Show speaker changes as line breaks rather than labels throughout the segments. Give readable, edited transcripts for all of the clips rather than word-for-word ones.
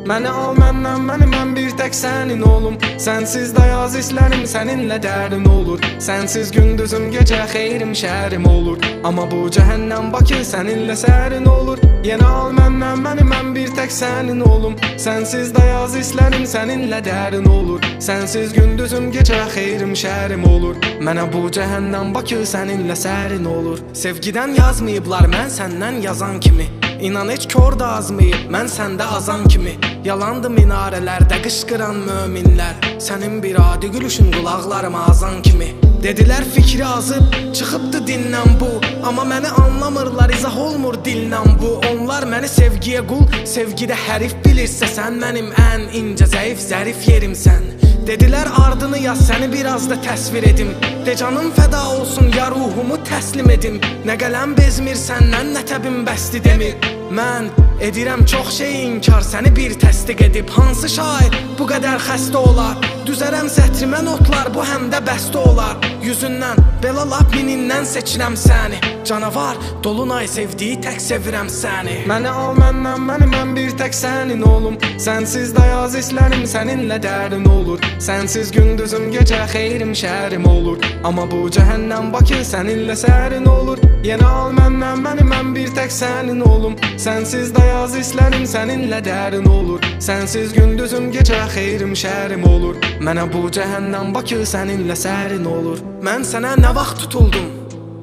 Məni al məndən, mən bir tək sənin olum. Sənsiz dayaz islərim, səninlə dərin olur. Sənsiz gündüzüm, gecə xeyrim, şərim olur. Amma bu cəhənnəm Bakı səninlə sərin olur. Yenə al məndən, mən bir tək sənin olum. Sənsiz dayaz islərim, səninlə dərin olur. Sənsiz gündüzüm, gecə xeyrim, şərim olur. Mənə bu cəhənnəm Bakı səninlə sərin olur. Sevgidən yazmayıblar mən səndən yazan kimi. İnan heç kör da azmayıb, mən səndə azan kimi. Yalandı minarələrdə qışqıran möminlər. Sənin bir adi gülüşün qulaqlarıma azan kimi. Dedilər fikri azıb, çıxıbdı dindən bu. Amma məni anlamırlar, izah olmur dillə bu. Onlar məni sevgiyə qul, sevgidə hərif bilirsə, sən mənim ən incə, zəif, zərif yerimsən. Dedilər ardını yaz, səni biraz da təsvir edim. De canım fəda olsun, ya ruhumu təslim edim. Nə qələm bezmir səndən, nə təbim bəsti demir. Mən edirəm çox şey inkar, səni bir təsdiq edib. Hansı şair bu qədər xəstə olar? Düzərəm sətrimə notlar, bu həm də bəstə olar. Yüzündən, belə lap minindən seçirəm səni. Canavar, dolunay sevdiyi tək sevirəm səni. Məni al məndən, mən bir tək sənin olum. Sənsiz dayaz islərim, səninlə dərin olur. Sənsiz gündüzüm, gecə xeyrim, şərim olur. Amma bu cəhənnəm Bakı səninlə sərin olur. Yenə al məndən, mən bir tək sənin olum. Sənsiz dayaz islərim, səninlə dərin olur. Sənsiz gündüzüm, gecə xeyrim, şərim olur. Mənə bu cəhənnəm Bakı səninlə sərin olur. Mən sənə nə vaxt tutuldum?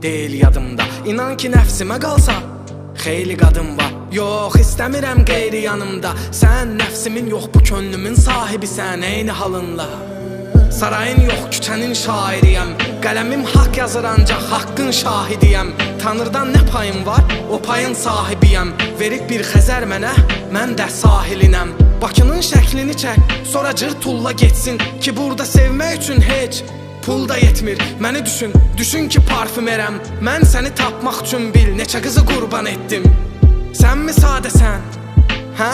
Deyil yadımda. İnan ki nəfsimə qalsa xeyli qadın var. Yox, istəmirəm qeyri yanımda. Sən nəfsimin yox, bu könlümün sahibisən, eyni halınla. Sarayın yox, küçənin şairiyəm. Qələmim haqq yazır, ancaq haqqın şahidiyəm. Tanrıdan nə payım var, o payın sahibiyəm. Verib bir Xəzər mənə, mən də sahilinəm. Bakının şəklini çək, sonra cır tulla getsin. Ki burada sevmək üçün heç pul da yetmir. Məni düşün ki parfümerəm. Mən səni tapmaq üçün bil, neçə qızı qurban etdim. Sən mi sadəsən? Hə?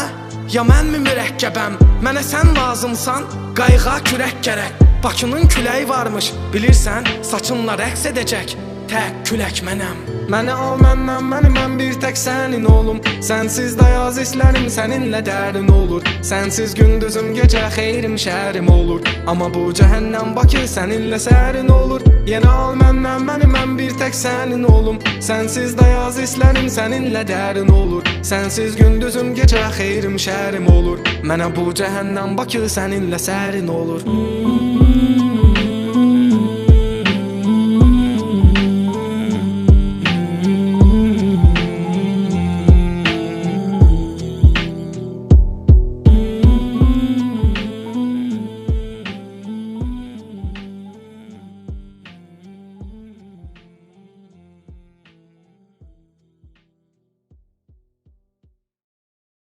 Ya mən mi mürəkkəbəm? Mənə sən lazımsan, qayığa kürək gərək. Bakının küləyi varmış, bilirsən, saçınla rəqs edəcək. Tək külək mənəm. Məni al məndən, mən bir tək sənin olum. Sənsiz dayaz islərim, səninlə dərin olur. Sənsiz gündüzüm, gecə xeyrim, şərim olur. Amma bu cəhənnəm Bakı səninlə sərin olur. Yenə al məndən, mən bir tək sənin olum. Sənsiz dayaz islərim, səninlə dərin olur. Sənsiz gündüzüm, gecə xeyrim, şərim olur. Mənə bu cəhənnəm Bakı səninlə sərin olur.